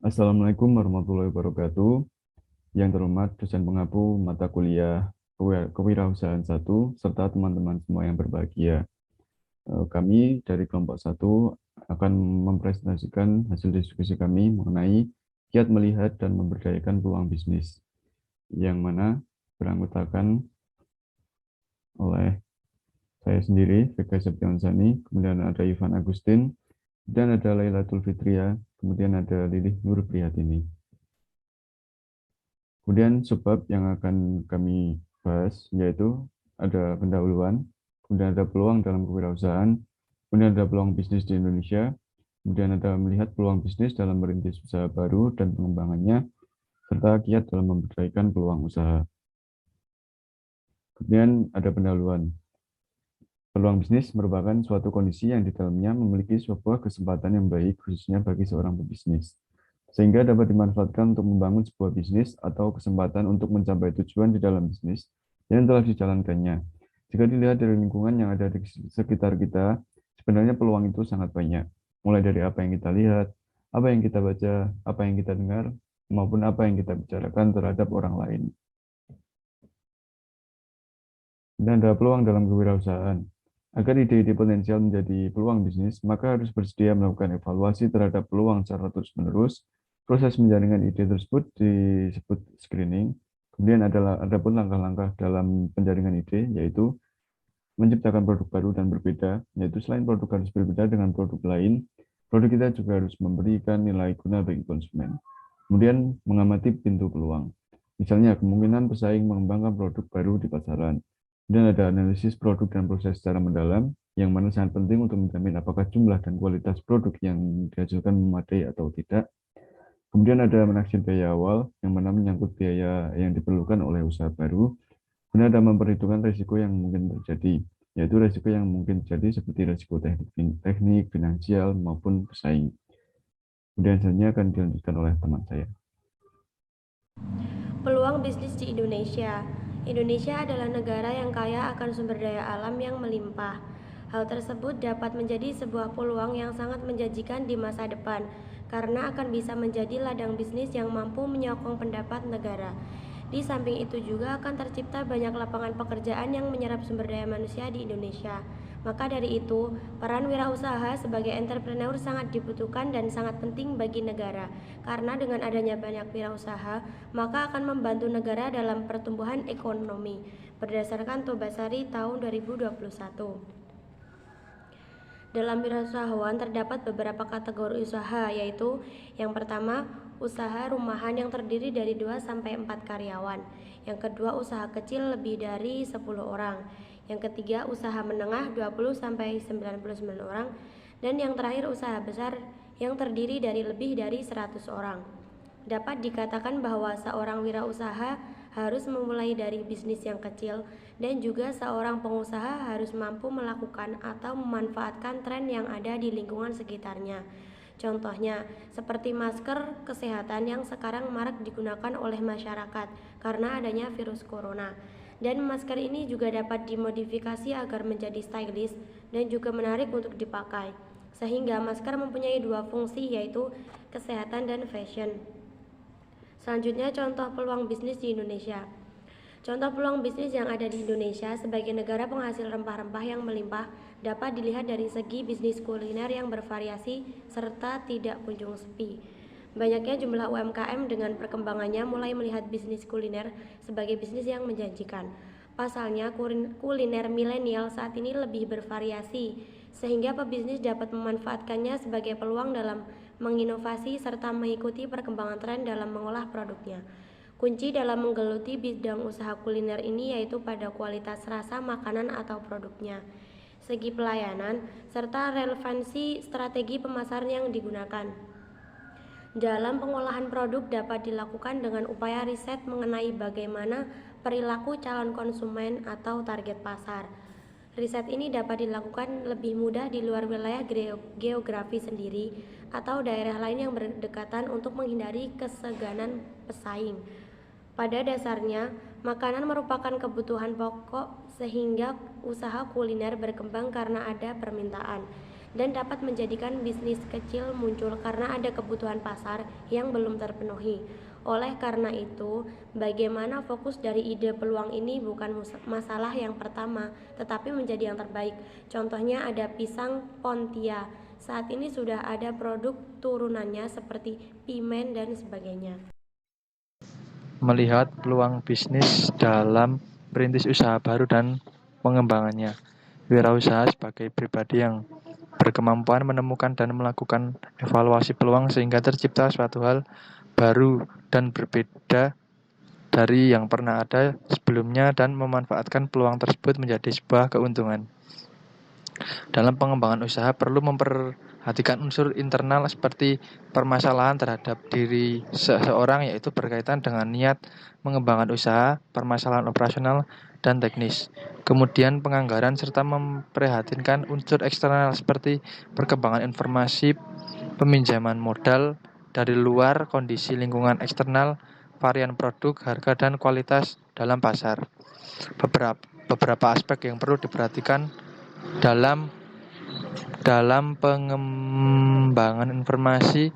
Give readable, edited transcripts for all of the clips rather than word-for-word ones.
Assalamualaikum warahmatullahi wabarakatuh. Yang terhormat dosen pengampu mata kuliah Kewirausahaan 1 serta teman-teman semua yang berbahagia. Kami dari kelompok 1 akan mempresentasikan hasil diskusi kami mengenai kiat melihat dan memberdayakan peluang bisnis, yang mana beranggotakan oleh saya sendiri, Vega Septiansani, kemudian ada Ivan Agustin, dan ada Lailatul Fitria, kemudian ada Lilih Nur Prihatini. Kemudian sebab yang akan kami bahas yaitu ada pendahuluan, kemudian ada peluang dalam kewirausahaan, kemudian ada peluang bisnis di Indonesia, kemudian ada melihat peluang bisnis dalam merintis usaha baru dan pengembangannya, serta kiat dalam memberdayakan peluang usaha. Kemudian ada pendahuluan. Peluang bisnis merupakan suatu kondisi yang di dalamnya memiliki sebuah kesempatan yang baik khususnya bagi seorang pebisnis, sehingga dapat dimanfaatkan untuk membangun sebuah bisnis atau kesempatan untuk mencapai tujuan di dalam bisnis yang telah dijalankannya. Jika dilihat dari lingkungan yang ada di sekitar kita, sebenarnya peluang itu sangat banyak, mulai dari apa yang kita lihat, apa yang kita baca, apa yang kita dengar, maupun apa yang kita bicarakan terhadap orang lain. Dan ada peluang dalam kewirausahaan. Agar ide-ide potensial menjadi peluang bisnis, maka harus bersedia melakukan evaluasi terhadap peluang secara terus-menerus. Proses menjaringan ide tersebut disebut screening. Kemudian ada pun langkah-langkah dalam penjaringan ide, yaitu menciptakan produk baru dan berbeda, yaitu selain produk harus berbeda dengan produk lain, produk kita juga harus memberikan nilai guna bagi konsumen. Kemudian mengamati pintu peluang. Misalnya kemungkinan pesaing mengembangkan produk baru di pasaran. Dan ada analisis produk dan proses secara mendalam, yang mana sangat penting untuk menjamin apakah jumlah dan kualitas produk yang dihasilkan memadai atau tidak. Kemudian ada menaksir biaya awal, yang mana menyangkut biaya yang diperlukan oleh usaha baru. Kemudian ada memperhitungkan risiko yang mungkin terjadi, yaitu risiko yang mungkin terjadi seperti risiko teknik, finansial, maupun pesaing. Kemudian selanjutnya akan dilanjutkan oleh teman saya. Peluang bisnis di Indonesia. Indonesia adalah negara yang kaya akan sumber daya alam yang melimpah. Hal tersebut dapat menjadi sebuah peluang yang sangat menjanjikan di masa depan, karena akan bisa menjadi ladang bisnis yang mampu menyokong pendapat negara. Di samping itu juga akan tercipta banyak lapangan pekerjaan yang menyerap sumber daya manusia di Indonesia. Maka dari itu, peran wirausaha sebagai entrepreneur sangat dibutuhkan dan sangat penting bagi negara. Karena dengan adanya banyak wirausaha, maka akan membantu negara dalam pertumbuhan ekonomi. Berdasarkan Tobasari tahun 2021. Dalam wirausahawan terdapat beberapa kategori usaha, yaitu yang pertama, usaha rumahan yang terdiri dari 2 sampai 4 karyawan. Yang kedua, usaha kecil lebih dari 10 orang. Yang ketiga, usaha menengah 20 sampai 99 orang. Dan yang terakhir, usaha besar yang terdiri dari lebih dari 100 orang. Dapat dikatakan bahwa seorang wirausaha harus memulai dari bisnis yang kecil, dan juga seorang pengusaha harus mampu melakukan atau memanfaatkan tren yang ada di lingkungan sekitarnya. Contohnya, seperti masker kesehatan yang sekarang marak digunakan oleh masyarakat karena adanya virus corona. Dan masker ini juga dapat dimodifikasi agar menjadi stylish dan juga menarik untuk dipakai. Sehingga masker mempunyai dua fungsi, yaitu kesehatan dan fashion. Selanjutnya, contoh peluang bisnis di Indonesia. Contoh peluang bisnis yang ada di Indonesia sebagai negara penghasil rempah-rempah yang melimpah dapat dilihat dari segi bisnis kuliner yang bervariasi serta tidak kunjung sepi. Banyaknya jumlah UMKM dengan perkembangannya mulai melihat bisnis kuliner sebagai bisnis yang menjanjikan. Pasalnya, kuliner milenial saat ini lebih bervariasi, sehingga pebisnis dapat memanfaatkannya sebagai peluang dalam menginovasi serta mengikuti perkembangan tren dalam mengolah produknya. Kunci dalam menggeluti bidang usaha kuliner ini yaitu pada kualitas rasa makanan atau produknya, segi pelayanan, serta relevansi strategi pemasaran yang digunakan. Dalam pengolahan produk dapat dilakukan dengan upaya riset mengenai bagaimana perilaku calon konsumen atau target pasar. Riset ini dapat dilakukan lebih mudah di luar wilayah geografi sendiri atau daerah lain yang berdekatan untuk menghindari keseganan pesaing. Pada dasarnya, makanan merupakan kebutuhan pokok sehingga usaha kuliner berkembang karena ada permintaan. dan dapat menjadikan bisnis kecil muncul karena ada kebutuhan pasar yang belum terpenuhi. Oleh karena itu, bagaimana fokus dari ide peluang ini bukan masalah yang pertama, tetapi menjadi yang terbaik. Contohnya ada pisang Pontia. Saat ini sudah ada produk turunannya seperti pimen dan sebagainya. Melihat peluang bisnis dalam merintis usaha baru dan pengembangannya. Wirausaha sebagai pribadi yang berkemampuan menemukan dan melakukan evaluasi peluang sehingga tercipta suatu hal baru dan berbeda dari yang pernah ada sebelumnya dan memanfaatkan peluang tersebut menjadi sebuah keuntungan. Dalam pengembangan usaha perlu memperhatikan unsur internal seperti permasalahan terhadap diri seseorang, yaitu berkaitan dengan niat mengembangkan usaha, permasalahan operasional, dan teknis. Kemudian penganggaran serta memprihatinkan unsur eksternal seperti perkembangan informasi, peminjaman modal dari luar, kondisi lingkungan eksternal, varian produk, harga, dan kualitas dalam pasar. Beberapa aspek yang perlu diperhatikan dalam pengembangan informasi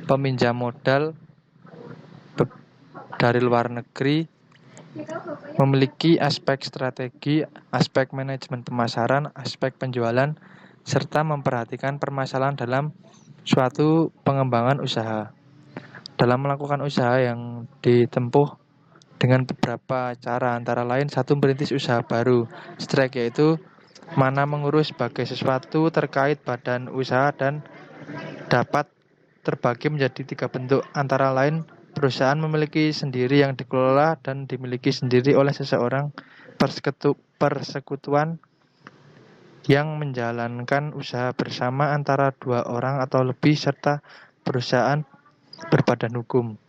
peminjam modal dari luar negeri memiliki aspek strategi, aspek manajemen pemasaran, aspek penjualan, serta memperhatikan permasalahan dalam suatu pengembangan usaha. Dalam melakukan usaha yang ditempuh dengan beberapa cara, antara lain satu, merintis usaha baru, strike, yaitu mana mengurus sebagai sesuatu terkait badan usaha dan dapat terbagi menjadi 3 bentuk, antara lain perusahaan memiliki sendiri yang dikelola dan dimiliki sendiri oleh seseorang, persekutuan yang menjalankan usaha bersama antara 2 orang atau lebih, serta perusahaan berbadan hukum.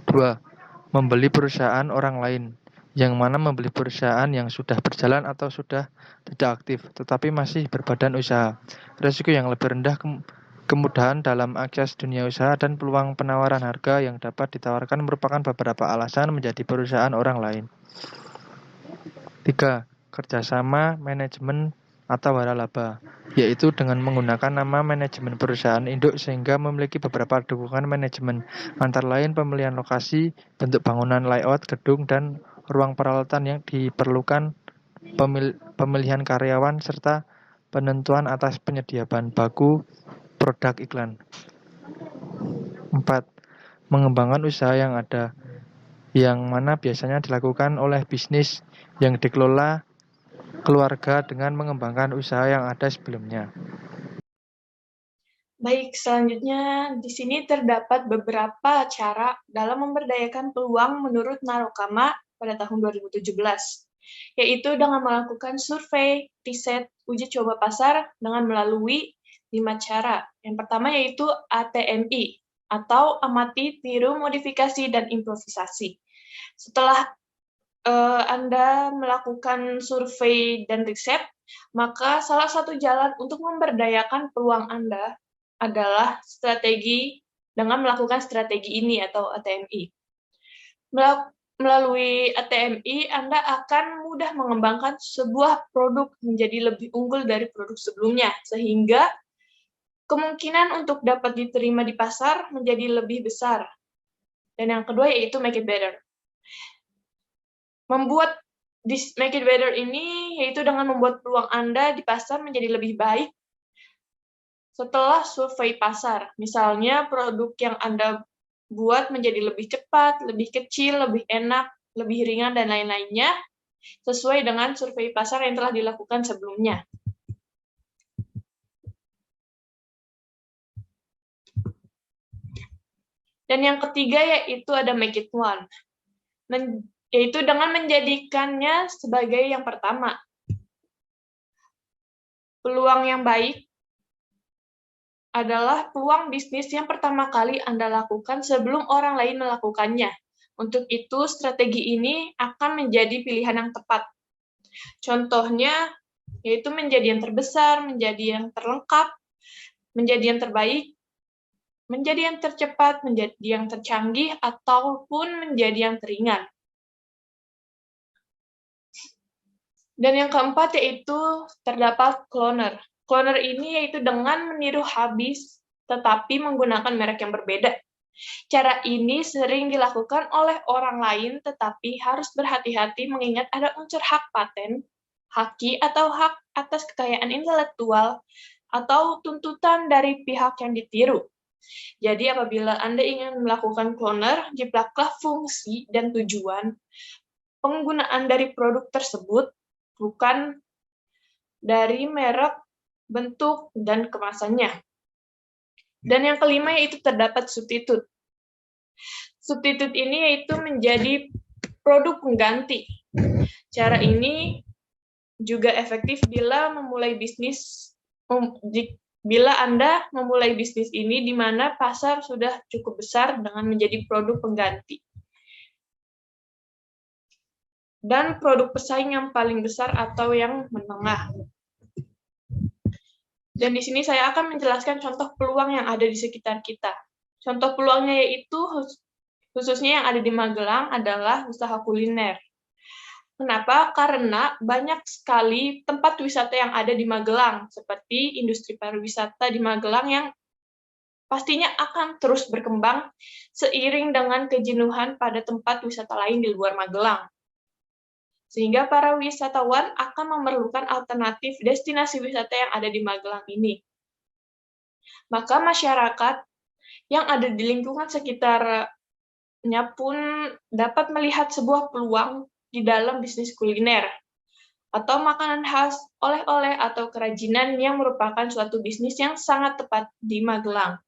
2. Membeli perusahaan orang lain, yang mana membeli perusahaan yang sudah berjalan atau sudah tidak aktif, tetapi masih berbadan usaha. Risiko yang lebih rendah, kemudahan dalam akses dunia usaha, dan peluang penawaran harga yang dapat ditawarkan merupakan beberapa alasan menjadi perusahaan orang lain. 3. Kerjasama manajemen atau waralaba, yaitu dengan menggunakan nama manajemen perusahaan induk sehingga memiliki beberapa dukungan manajemen, antara lain pemilihan lokasi, bentuk bangunan, layout gedung, dan ruang peralatan yang diperlukan, pemilihan karyawan, serta penentuan atas penyedia bahan baku, produk, iklan. 4. Mengembangkan usaha yang ada, yang mana biasanya dilakukan oleh bisnis yang dikelola keluarga dengan mengembangkan usaha yang ada sebelumnya. Baik, selanjutnya di sini terdapat beberapa cara dalam memberdayakan peluang menurut Narukama pada tahun 2017, yaitu dengan melakukan survei, riset, uji coba pasar dengan melalui 5 cara. Yang pertama yaitu ATMI, atau amati, tiru, modifikasi, dan improvisasi. Setelah Anda melakukan survei dan riset, maka salah satu jalan untuk memberdayakan peluang Anda adalah dengan melakukan strategi ini atau ATMI. Melalui ATMI, Anda akan mudah mengembangkan sebuah produk menjadi lebih unggul dari produk sebelumnya, sehingga kemungkinan untuk dapat diterima di pasar menjadi lebih besar. Dan yang kedua yaitu make it better. Membuat make it better ini yaitu dengan membuat peluang Anda di pasar menjadi lebih baik setelah survei pasar. Misalnya produk yang Anda buat menjadi lebih cepat, lebih kecil, lebih enak, lebih ringan, dan lain-lainnya sesuai dengan survei pasar yang telah dilakukan sebelumnya. Dan yang ketiga yaitu ada make it one, yaitu dengan menjadikannya sebagai yang pertama. Peluang yang baik adalah peluang bisnis yang pertama kali Anda lakukan sebelum orang lain melakukannya. Untuk itu, strategi ini akan menjadi pilihan yang tepat. Contohnya, yaitu menjadi yang terbesar, menjadi yang terlengkap, menjadi yang terbaik, menjadi yang tercepat, menjadi yang tercanggih, ataupun menjadi yang teringan. Dan yang keempat yaitu terdapat cloner. Cloner ini yaitu dengan meniru habis tetapi menggunakan merek yang berbeda. Cara ini sering dilakukan oleh orang lain tetapi harus berhati-hati mengingat ada unsur hak paten, haki atau hak atas kekayaan intelektual atau tuntutan dari pihak yang ditiru. Jadi apabila Anda ingin melakukan cloner, jiplaklah fungsi dan tujuan penggunaan dari produk tersebut, bukan dari merek, bentuk, dan kemasannya. Dan yang kelima yaitu terdapat substitut. Substitut ini yaitu menjadi produk pengganti. Cara ini juga efektif bila Anda memulai bisnis ini di mana pasar sudah cukup besar dengan menjadi produk pengganti. Dan produk pesaing yang paling besar atau yang menengah. Dan di sini saya akan menjelaskan contoh peluang yang ada di sekitar kita. Contoh peluangnya yaitu khususnya yang ada di Magelang adalah usaha kuliner. Kenapa? Karena banyak sekali tempat wisata yang ada di Magelang, seperti industri pariwisata di Magelang yang pastinya akan terus berkembang seiring dengan kejenuhan pada tempat wisata lain di luar Magelang. Sehingga para wisatawan akan memerlukan alternatif destinasi wisata yang ada di Magelang ini. Maka masyarakat yang ada di lingkungan sekitarnya pun dapat melihat sebuah peluang di dalam bisnis kuliner, atau makanan khas, oleh-oleh, atau kerajinan yang merupakan suatu bisnis yang sangat tepat di Magelang.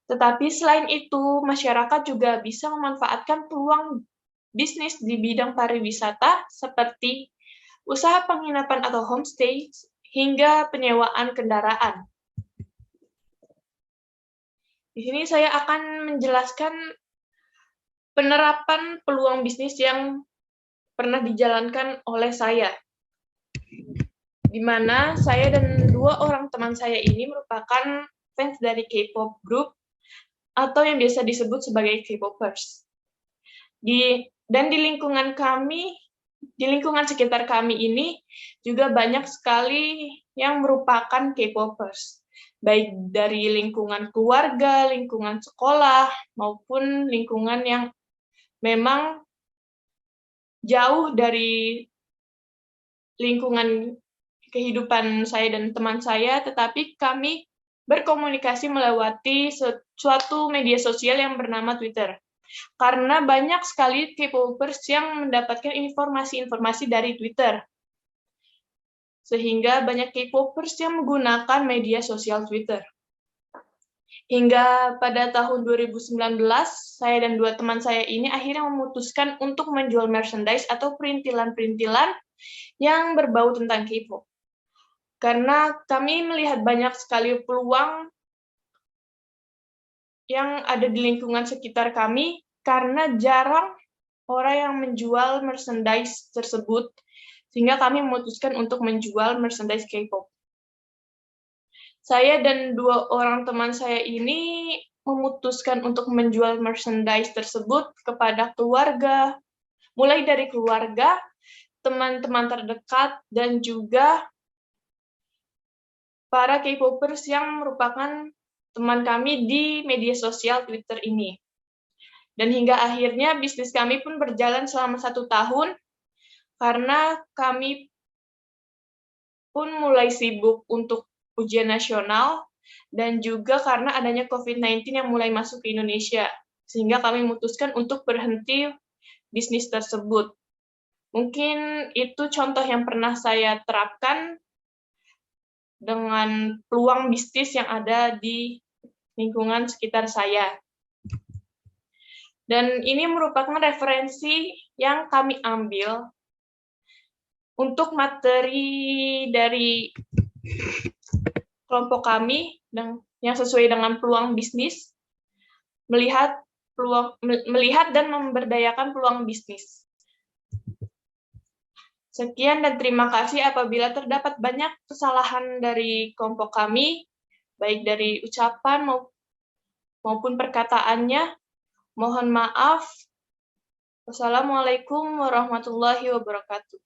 Tetapi selain itu, masyarakat juga bisa memanfaatkan peluang bisnis di bidang pariwisata seperti usaha penginapan atau homestay hingga penyewaan kendaraan. Di sini saya akan menjelaskan penerapan peluang bisnis yang pernah dijalankan oleh saya, di mana saya dan 2 orang teman saya ini merupakan fans dari K-pop group atau yang biasa disebut sebagai K-popers. Dan di lingkungan sekitar kami ini juga banyak sekali yang merupakan K-popers, baik dari lingkungan keluarga, lingkungan sekolah, maupun lingkungan yang memang jauh dari lingkungan kehidupan saya dan teman saya, tetapi kami berkomunikasi melewati suatu media sosial yang bernama Twitter. Karena banyak sekali K-popers yang mendapatkan informasi-informasi dari Twitter. Sehingga banyak K-popers yang menggunakan media sosial Twitter. Hingga pada tahun 2019, saya dan 2 teman saya ini akhirnya memutuskan untuk menjual merchandise atau perintilan-perintilan yang berbau tentang K-pop. Karena kami melihat banyak sekali peluang yang ada di lingkungan sekitar kami, karena jarang orang yang menjual merchandise tersebut, sehingga kami memutuskan untuk menjual merchandise K-pop. Saya dan 2 orang teman saya ini memutuskan untuk menjual merchandise tersebut kepada keluarga, mulai dari keluarga, teman-teman terdekat, dan juga para K-popers yang merupakan teman kami di media sosial Twitter ini. Dan hingga akhirnya bisnis kami pun berjalan selama 1 tahun, karena kami pun mulai sibuk untuk ujian nasional, dan juga karena adanya COVID-19 yang mulai masuk ke Indonesia, sehingga kami memutuskan untuk berhenti bisnis tersebut. Mungkin itu contoh yang pernah saya terapkan dengan peluang bisnis yang ada di lingkungan sekitar saya. Dan ini merupakan referensi yang kami ambil untuk materi dari kelompok kami yang sesuai dengan peluang bisnis, melihat dan memberdayakan peluang bisnis. Sekian dan terima kasih. Apabila terdapat banyak kesalahan dari kelompok kami, baik dari ucapan maupun perkataannya, mohon maaf. Wassalamualaikum warahmatullahi wabarakatuh.